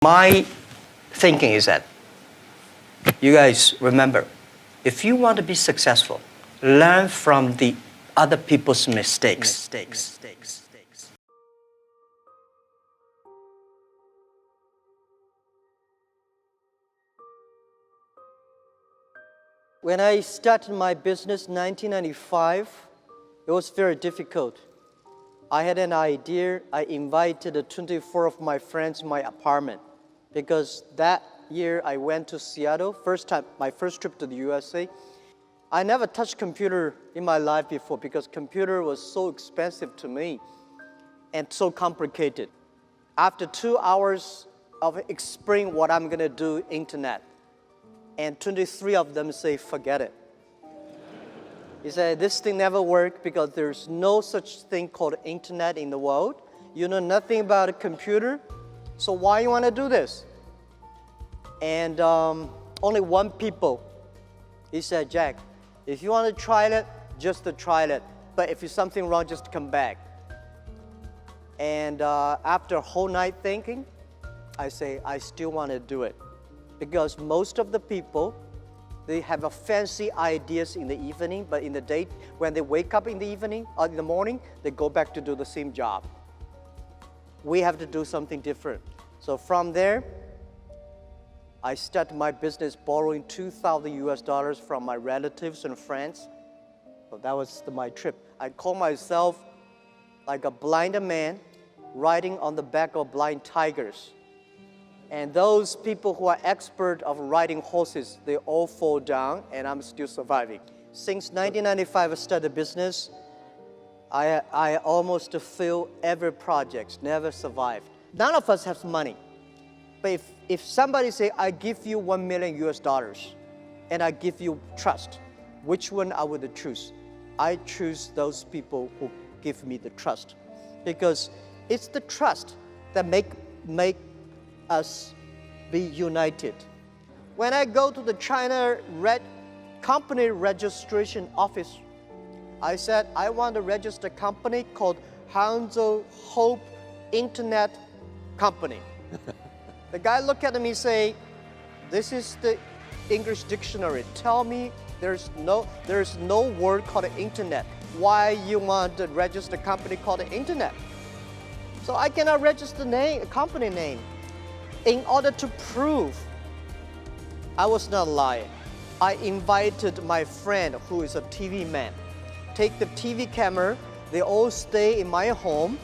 My thinking is that, you guys remember, if you want to be successful, learn from the other people's mistakes. When I started my business in 1995, it was very difficult. I had an idea. I invited 24 of my friends in my apartment because that year I went to Seattle, my first trip to the USA. I never touched computer in my life before because computer was so expensive to me and so complicated. After 2 hours of explaining what I'm gonna do, internet, and 23 of them say, forget it. He said, this thing never worked because there's no such thing called internet in the world. You know nothing about a computer, so why you want to do this? And only one people, he said, Jack, if you want to try it, just to try it. But if there's something wrong, just come back. And after a whole night thinking, I say, I still want to do it. Because most of the people, they have a fancy ideas in the evening, but in the day, when they wake up in the evening or in the morning, they go back to do the same job. We have to do something different. So from there, I started my business borrowing $2,000 from my relatives and friends. So that was my trip. I call myself like a blind man riding on the back of blind tigers. And those people who are expert of riding horses, they all fall down, and I'm still surviving. Since 1995, I started business. I almost failed every project, never survived. None of us have money. But if somebody say, I give you $1 million, and I give you trust, which one I would choose? I choose those people who give me the trust. Because it's the trust that make us be united. When I go to the China company registration office, I said, I want to register a company called 𝐦𝐤𝐬 Internet Company. The guy looked at me and say, this is the English dictionary. Tell me there's no word called internet. Why you want to register a company called internet? So I cannot register a company name. In order to prove I was not lying, I invited my friend who is a TV man. Take the TV camera, they all stay in my home,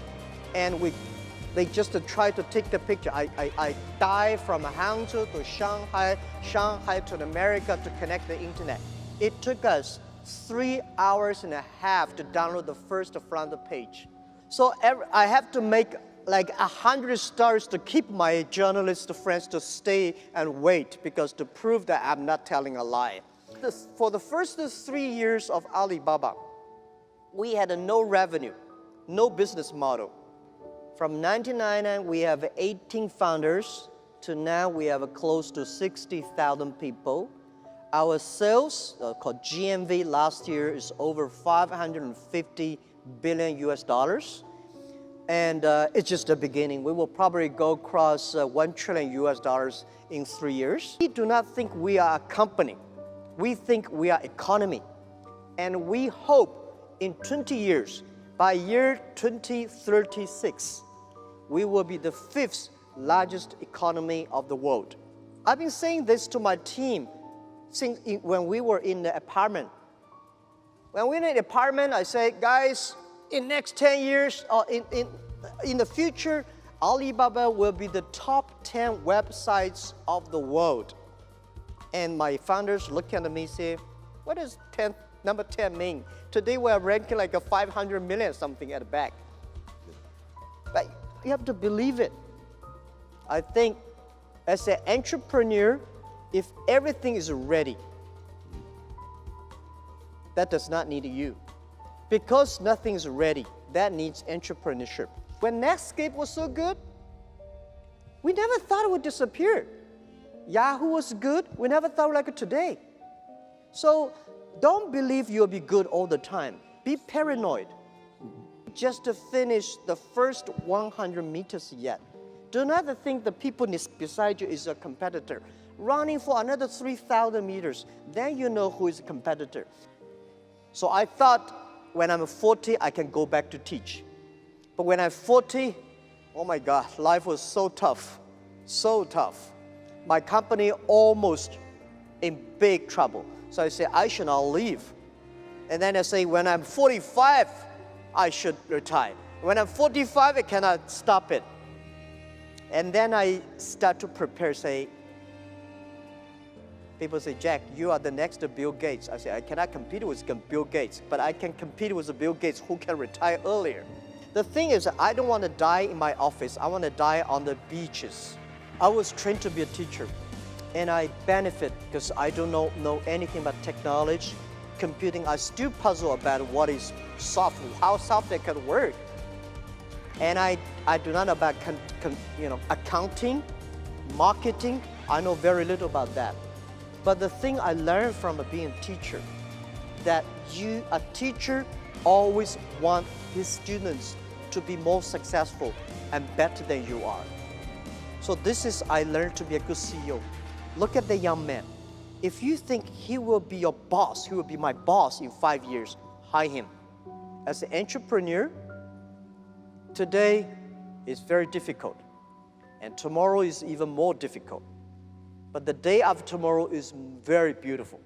and they just try to take the picture. I dive from Hangzhou to Shanghai to America to connect the internet. It took us 3 hours and a half to download the first front page. So I have to make like 100 stars to keep my journalist friends to stay and wait, because to prove that I'm not telling a lie. For the first 3 years of Alibaba, we had no revenue, no business model. From 1999, we have 18 founders, to now we have close to 60,000 people. Our sales, called GMV, last year is over $550 billion. And it's just the beginning. We will probably go across $1 trillion in 3 years. We do not think we are a company. We think we are economy. And we hope in 20 years, by year 2036, we will be the 5th largest economy of the world. I've been saying this to my team since when we were in the apartment. When we're in the apartment, I say, guys, in next 10 years, or in the future, Alibaba will be the top 10 websites of the world. And my founders look at me and say, what does number 10 mean? Today we're ranking like a 500 million something at the back. But you have to believe it. I think as an entrepreneur, if everything is ready, that does not need you. Because nothing's ready, that needs entrepreneurship. When Netscape was so good, we never thought it would disappear. Yahoo was good, we never thought like it today. So don't believe you'll be good all the time. Be paranoid. Just to finish the first 100 meters yet. Do not think the people beside you is a competitor. Running for another 3,000 meters, then you know who is a competitor. So I thought when I'm 40, I can go back to teach. But when I'm 40, oh my God, life was so tough, so tough. My company almost in big trouble. So I said, I should not leave. And then I say, when I'm 45, I should retire. When I'm 45, I cannot stop it. And then I start to prepare, say, people say, Jack, you are the next Bill Gates. I say, I cannot compete with Bill Gates, but I can compete with Bill Gates who can retire earlier. The thing is, I don't want to die in my office. I want to die on the beaches. I was trained to be a teacher, and I benefit because I don't know anything about technology, computing. I still puzzle about what is software, how software can work. And I do not know about accounting, marketing. I know very little about that. But the thing I learned from being a teacher, that a teacher always wants his students to be more successful and better than you are. So this is, I learned to be a good CEO. Look at the young man. If you think he will be your boss, he will be my boss in 5 years, hire him. As an entrepreneur, today is very difficult, and tomorrow is even more difficult. But the day after tomorrow is very beautiful.